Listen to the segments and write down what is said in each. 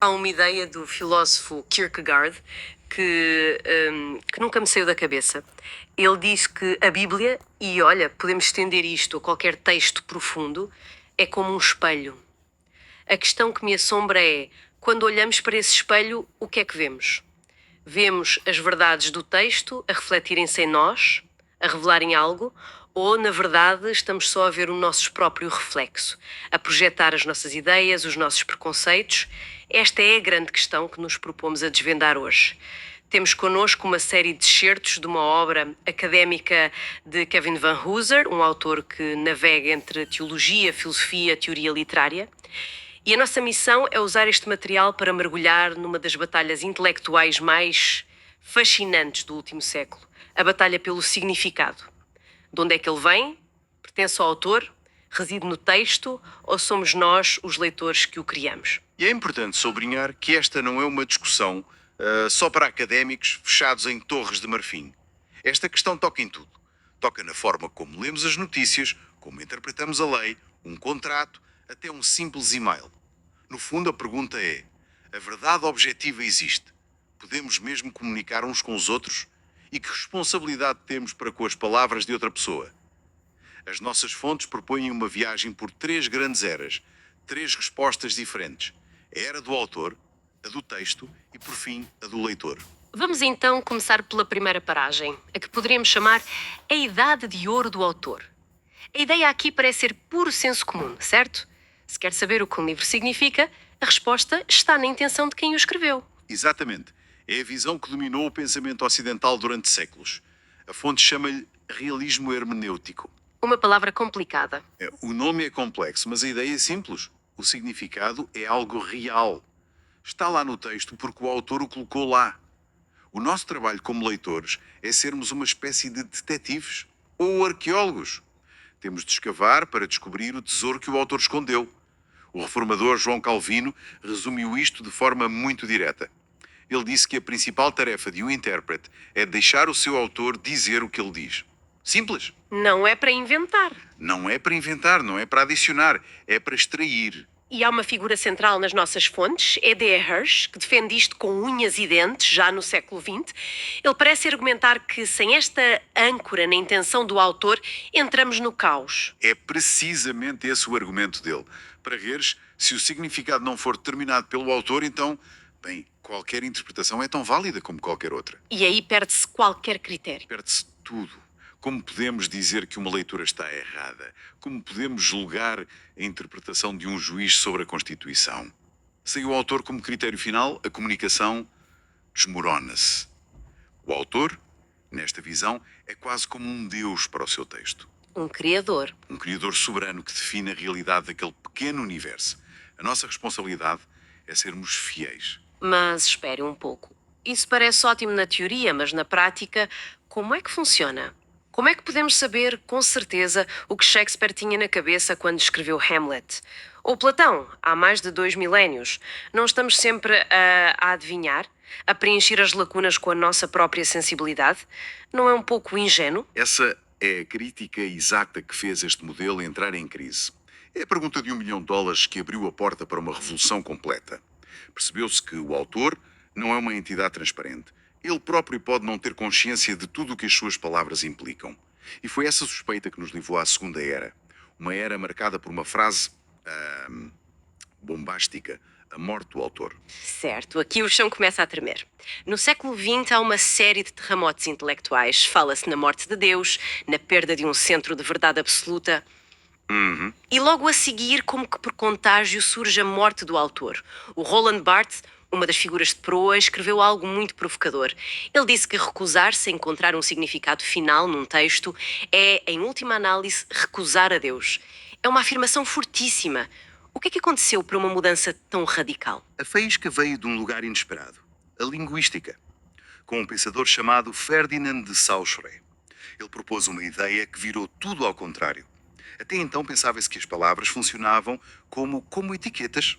Há uma ideia do filósofo Kierkegaard que nunca me saiu da cabeça. Ele diz que a Bíblia, e olha, podemos estender isto a qualquer texto profundo, é como um espelho. A questão que me assombra é, quando olhamos para esse espelho, o que é que vemos? Vemos as verdades do texto a refletirem-se em nós, a revelarem algo, ou, na verdade, estamos só a ver o nosso próprio reflexo, a projetar as nossas ideias, os nossos preconceitos? Esta é a grande questão que nos propomos a desvendar hoje. Temos connosco uma série de excertos de uma obra académica de Kevin Van Hooser, um autor que navega entre teologia, filosofia, teoria literária. E a nossa missão é usar este material para mergulhar numa das batalhas intelectuais mais fascinantes do último século, a batalha pelo significado. De onde é que ele vem? Pertence ao autor? Reside no texto? Ou somos nós, os leitores, que o criamos? E é importante sublinhar que esta não é uma discussão só para académicos fechados em torres de marfim. Esta questão toca em tudo. Toca na forma como lemos as notícias, como interpretamos a lei, um contrato, até um simples e-mail. No fundo, a pergunta é: a verdade objetiva existe? Podemos mesmo comunicar uns com os outros? E que responsabilidade temos para com as palavras de outra pessoa? As nossas fontes propõem uma viagem por três grandes eras, três respostas diferentes: a era do autor, a do texto e, por fim, a do leitor. Vamos então começar pela primeira paragem, a que poderíamos chamar a Idade de Ouro do Autor. A ideia aqui parece ser puro senso comum, certo? Se quer saber o que um livro significa, a resposta está na intenção de quem o escreveu. Exatamente. É a visão que dominou o pensamento ocidental durante séculos. A fonte chama-lhe realismo hermenêutico. Uma palavra complicada. O nome é complexo, mas a ideia é simples. O significado é algo real. Está lá no texto porque o autor o colocou lá. O nosso trabalho como leitores é sermos uma espécie de detetives ou arqueólogos. Temos de escavar para descobrir o tesouro que o autor escondeu. O reformador João Calvino resumiu isto de forma muito direta. Ele disse que a principal tarefa de um intérprete é deixar o seu autor dizer o que ele diz. Simples. Não é para inventar. Não é para inventar, não é para adicionar, é para extrair. E há uma figura central nas nossas fontes, E.D. Hirsch, que defende isto com unhas e dentes, já no século XX. Ele parece argumentar que, sem esta âncora na intenção do autor, entramos no caos. É precisamente esse o argumento dele. Para Hirsch, se o significado não for determinado pelo autor, então, bem, qualquer interpretação é tão válida como qualquer outra. E aí perde-se qualquer critério. Perde-se tudo. Como podemos dizer que uma leitura está errada? Como podemos julgar a interpretação de um juiz sobre a Constituição? Sem o autor como critério final, a comunicação desmorona-se. O autor, nesta visão, é quase como um deus para o seu texto. Um criador. Um criador soberano que define a realidade daquele pequeno universo. A nossa responsabilidade é sermos fiéis. Mas espere um pouco. Isso parece ótimo na teoria, mas na prática, como é que funciona? Como é que podemos saber, com certeza, o que Shakespeare tinha na cabeça quando escreveu Hamlet? Ou Platão, há mais de 2 milénios? Não estamos sempre a adivinhar? A preencher as lacunas com a nossa própria sensibilidade? Não é um pouco ingênuo? Essa é a crítica exata que fez este modelo entrar em crise. É a pergunta de $1 milhão que abriu a porta para uma revolução completa. Percebeu-se que o autor não é uma entidade transparente. Ele próprio pode não ter consciência de tudo o que as suas palavras implicam. E foi essa suspeita que nos levou à Segunda Era. Uma era marcada por uma frase bombástica: a morte do autor. Certo, aqui o chão começa a tremer. No século XX há uma série de terremotos intelectuais. Fala-se na morte de Deus, na perda de um centro de verdade absoluta. E logo a seguir, como que por contágio, surge a morte do autor. O Roland Barthes, uma das figuras de proa, escreveu algo muito provocador. Ele disse que recusar-se a encontrar um significado final num texto é, em última análise, recusar a Deus. É uma afirmação fortíssima. O que é que aconteceu para uma mudança tão radical? A faísca veio de um lugar inesperado: a linguística. Com um pensador chamado Ferdinand de Saussure. Ele propôs uma ideia que virou tudo ao contrário. Até então pensava-se que as palavras funcionavam como etiquetas.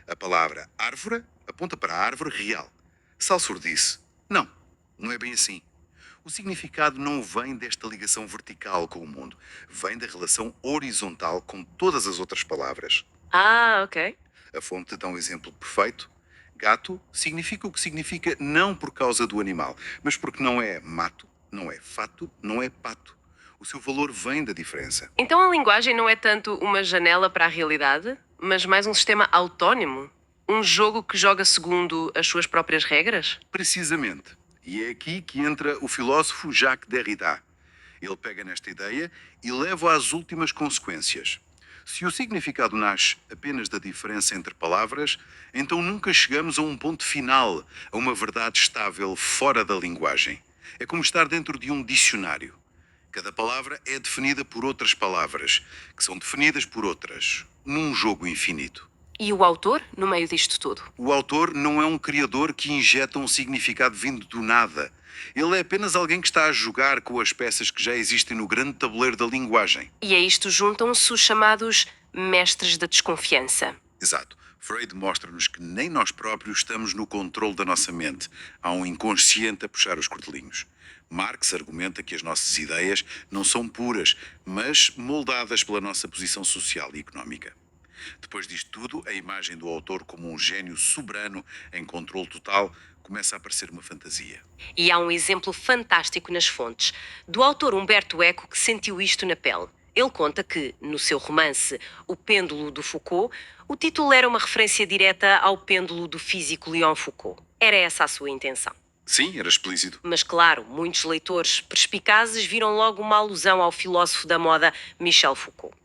A palavra árvore aponta para a árvore real. Saussure disse: não é bem assim. O significado não vem desta ligação vertical com o mundo. Vem da relação horizontal com todas as outras palavras. Ah, ok. A fonte dá um exemplo perfeito. Gato significa o que significa não por causa do animal, mas porque não é mato, não é fato, não é pato. O seu valor vem da diferença. Então a linguagem não é tanto uma janela para a realidade, mas mais um sistema autónomo? Um jogo que joga segundo as suas próprias regras? Precisamente. E é aqui que entra o filósofo Jacques Derrida. Ele pega nesta ideia e leva-a às últimas consequências. Se o significado nasce apenas da diferença entre palavras, então nunca chegamos a um ponto final, a uma verdade estável fora da linguagem. É como estar dentro de um dicionário. Cada palavra é definida por outras palavras, que são definidas por outras, num jogo infinito. E o autor, no meio disto tudo? O autor não é um criador que injeta um significado vindo do nada. Ele é apenas alguém que está a jogar com as peças que já existem no grande tabuleiro da linguagem. E a isto juntam-se os chamados mestres da desconfiança. Exato. Freud mostra-nos que nem nós próprios estamos no controle da nossa mente. Há um inconsciente a puxar os cortelinhos. Marx argumenta que as nossas ideias não são puras, mas moldadas pela nossa posição social e económica. Depois disto tudo, a imagem do autor como um gênio soberano em controle total começa a parecer uma fantasia. E há um exemplo fantástico nas fontes, do autor Humberto Eco que sentiu isto na pele. Ele conta que, no seu romance O Pêndulo do Foucault, o título era uma referência direta ao pêndulo do físico Léon Foucault. Era essa a sua intenção. Sim, era explícito. Mas claro, muitos leitores perspicazes viram logo uma alusão ao filósofo da moda Michel Foucault.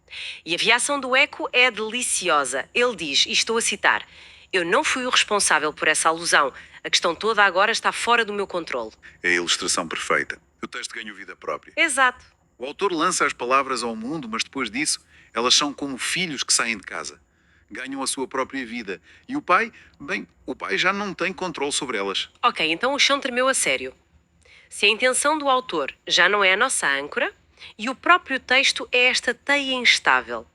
E a reação do Eco é deliciosa. Ele diz, e estou a citar: "Eu não fui o responsável por essa alusão. A questão toda agora está fora do meu controle." É a ilustração perfeita. O texto ganha vida própria. Exato. O autor lança as palavras ao mundo, mas depois disso, elas são como filhos que saem de casa. Ganham a sua própria vida. E o pai, bem, o pai já não tem controle sobre elas. Ok, então o chão tremeu a sério. Se a intenção do autor já não é a nossa âncora, e o próprio texto é esta teia instável,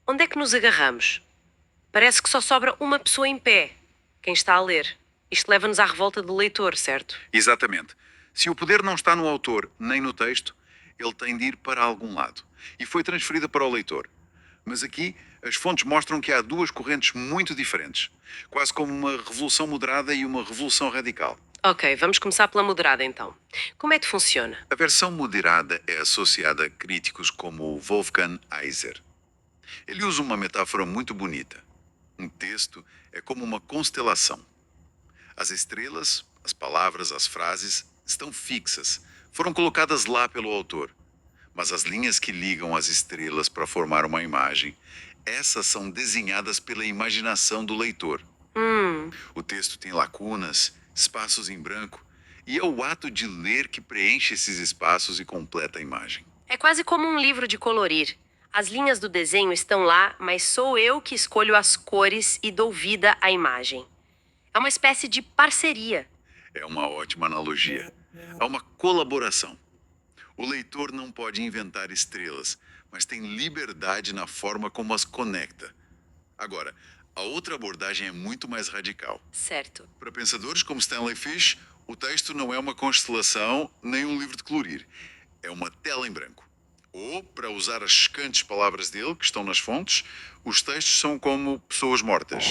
onde é que nos agarramos? Parece que só sobra uma pessoa em pé, quem está a ler. Isto leva-nos à revolta do leitor, certo? Exatamente. Se o poder não está no autor nem no texto, ele tem de ir para algum lado. E foi transferida para o leitor. Mas aqui, as fontes mostram que há duas correntes muito diferentes. Quase como uma revolução moderada e uma revolução radical. Ok, vamos começar pela moderada então. Como é que funciona? A versão moderada é associada a críticos como o Wolfgang Iser. Ele usa uma metáfora muito bonita. Um texto é como uma constelação. As estrelas, as palavras, as frases estão fixas, foram colocadas lá pelo autor. Mas as linhas que ligam as estrelas para formar uma imagem, essas são desenhadas pela imaginação do leitor. O texto tem lacunas, espaços em branco, e é o ato de ler que preenche esses espaços e completa a imagem. É quase como um livro de colorir. As linhas do desenho estão lá, mas sou eu que escolho as cores e dou vida à imagem. É uma espécie de parceria. É uma ótima analogia. Há uma colaboração. O leitor não pode inventar estrelas, mas tem liberdade na forma como as conecta. Agora, a outra abordagem é muito mais radical. Certo. Para pensadores como Stanley Fish, o texto não é uma constelação nem um livro de colorir. É uma tela em branco. Ou, para usar as chocantes palavras dele, que estão nas fontes, os textos são como pessoas mortas.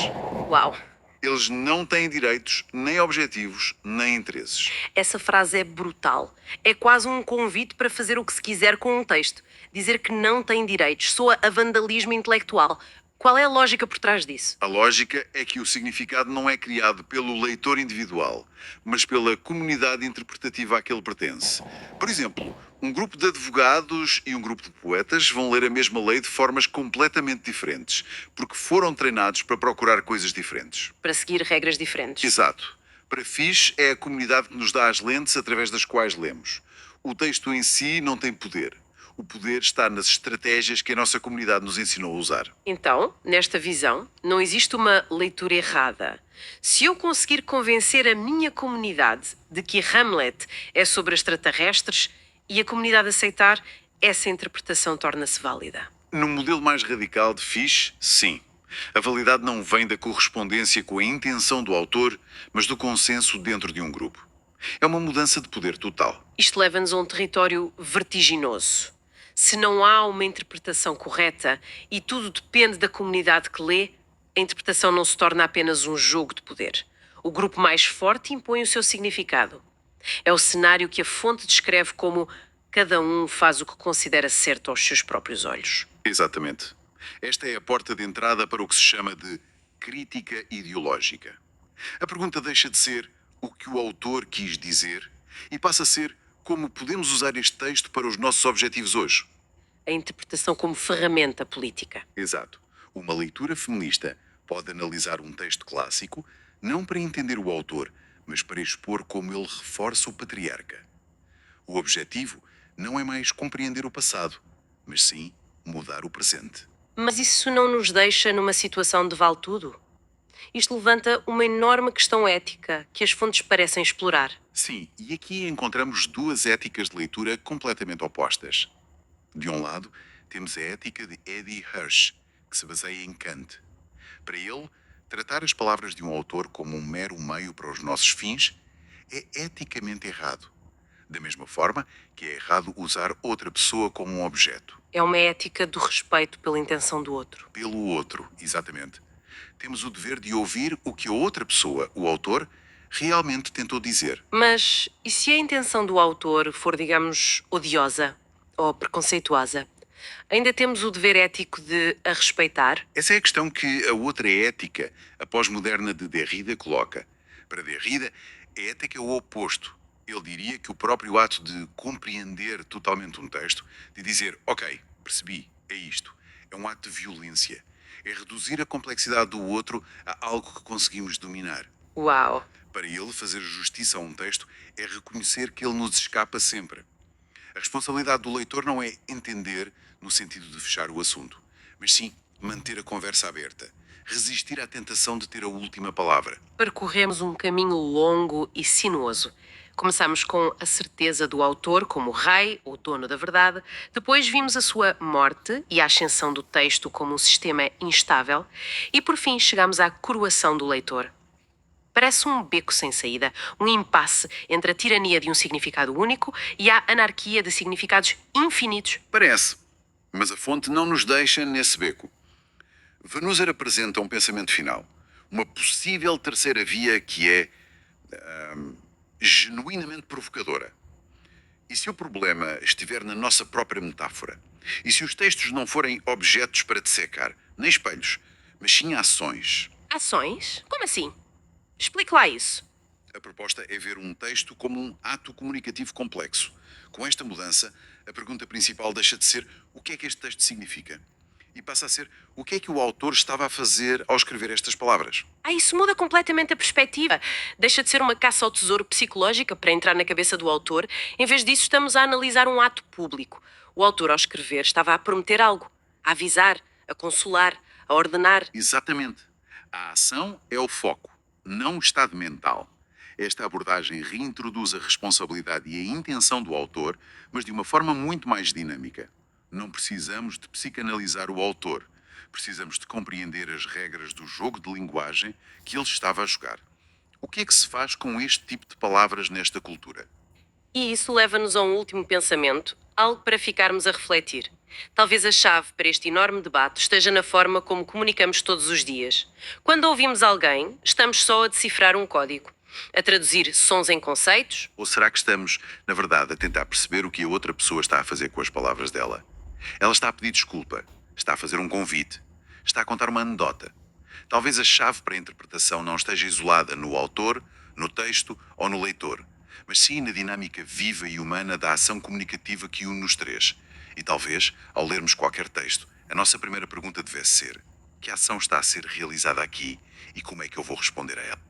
Uau! Eles não têm direitos, nem objetivos, nem interesses. Essa frase é brutal. É quase um convite para fazer o que se quiser com um texto. Dizer que não tem direitos soa a vandalismo intelectual. Qual é a lógica por trás disso? A lógica é que o significado não é criado pelo leitor individual, mas pela comunidade interpretativa a que ele pertence. Por exemplo, um grupo de advogados e um grupo de poetas vão ler a mesma lei de formas completamente diferentes, porque foram treinados para procurar coisas diferentes. Para seguir regras diferentes. Exato. Para Fish, é a comunidade que nos dá as lentes através das quais lemos. O texto em si não tem poder. O poder está nas estratégias que a nossa comunidade nos ensinou a usar. Então, nesta visão, não existe uma leitura errada. Se eu conseguir convencer a minha comunidade de que Hamlet é sobre extraterrestres e a comunidade aceitar, essa interpretação torna-se válida. No modelo mais radical de Fish, sim. A validade não vem da correspondência com a intenção do autor, mas do consenso dentro de um grupo. É uma mudança de poder total. Isto leva-nos a um território vertiginoso. Se não há uma interpretação correta e tudo depende da comunidade que lê, a interpretação não se torna apenas um jogo de poder. O grupo mais forte impõe o seu significado. É o cenário que a fonte descreve como cada um faz o que considera certo aos seus próprios olhos. Exatamente. Esta é a porta de entrada para o que se chama de crítica ideológica. A pergunta deixa de ser o que o autor quis dizer e passa a ser como podemos usar este texto para os nossos objetivos hoje. A interpretação como ferramenta política. Exato. Uma leitura feminista pode analisar um texto clássico não para entender o autor, mas para expor como ele reforça o patriarca. O objetivo não é mais compreender o passado, mas sim mudar o presente. Mas isso não nos deixa numa situação de vale tudo? Isto levanta uma enorme questão ética que as fontes parecem explorar. Sim, e aqui encontramos duas éticas de leitura completamente opostas. De um lado, temos a ética de Eddie Hirsch, que se baseia em Kant. Para ele, tratar as palavras de um autor como um mero meio para os nossos fins é eticamente errado. Da mesma forma que é errado usar outra pessoa como um objeto. É uma ética do respeito pela intenção do outro. Pelo outro, exatamente. Temos o dever de ouvir o que a outra pessoa, o autor, realmente tentou dizer. Mas e se a intenção do autor for, digamos, odiosa ou preconceituosa? Ainda temos o dever ético de a respeitar? Essa é a questão que a outra ética, a pós-moderna de Derrida, coloca. Para Derrida, a ética é o oposto. Ele diria que o próprio ato de compreender totalmente um texto, de dizer, ok, percebi, é isto, é um ato de violência. É reduzir a complexidade do outro a algo que conseguimos dominar. Uau! Para ele, fazer justiça a um texto é reconhecer que ele nos escapa sempre. A responsabilidade do leitor não é entender no sentido de fechar o assunto, mas sim manter a conversa aberta, resistir à tentação de ter a última palavra. Percorremos um caminho longo e sinuoso. Começamos com a certeza do autor como rei ou dono da verdade, depois vimos a sua morte e a ascensão do texto como um sistema instável, e por fim chegamos à coroação do leitor. Parece um beco sem saída, um impasse entre a tirania de um significado único e a anarquia de significados infinitos. Parece, mas a fonte não nos deixa nesse beco. Vanuser apresenta um pensamento final, uma possível terceira via que é genuinamente provocadora. E se o problema estiver na nossa própria metáfora? E se os textos não forem objetos para dissecar, nem espelhos, mas sim ações? Ações? Como assim? Explique lá isso. A proposta é ver um texto como um ato comunicativo complexo. Com esta mudança, a pergunta principal deixa de ser o que é que este texto significa e passa a ser o que é que o autor estava a fazer ao escrever estas palavras. Isso muda completamente a perspectiva. Deixa de ser uma caça ao tesouro psicológica para entrar na cabeça do autor. Em vez disso, estamos a analisar um ato público. O autor, ao escrever, estava a prometer algo, a avisar, a consolar, a ordenar. Exatamente. A ação é o foco, não o estado mental. Esta abordagem reintroduz a responsabilidade e a intenção do autor, mas de uma forma muito mais dinâmica. Não precisamos de psicanalizar o autor. Precisamos de compreender as regras do jogo de linguagem que ele estava a jogar. O que é que se faz com este tipo de palavras nesta cultura? E isso leva-nos a um último pensamento, algo para ficarmos a refletir. Talvez a chave para este enorme debate esteja na forma como comunicamos todos os dias. Quando ouvimos alguém, estamos só a decifrar um código, a traduzir sons em conceitos. Ou será que estamos, na verdade, a tentar perceber o que a outra pessoa está a fazer com as palavras dela? Ela está a pedir desculpa, está a fazer um convite, está a contar uma anedota. Talvez a chave para a interpretação não esteja isolada no autor, no texto ou no leitor, mas sim na dinâmica viva e humana da ação comunicativa que une os três. E talvez, ao lermos qualquer texto, a nossa primeira pergunta devesse ser: que ação está a ser realizada aqui e como é que eu vou responder a ela?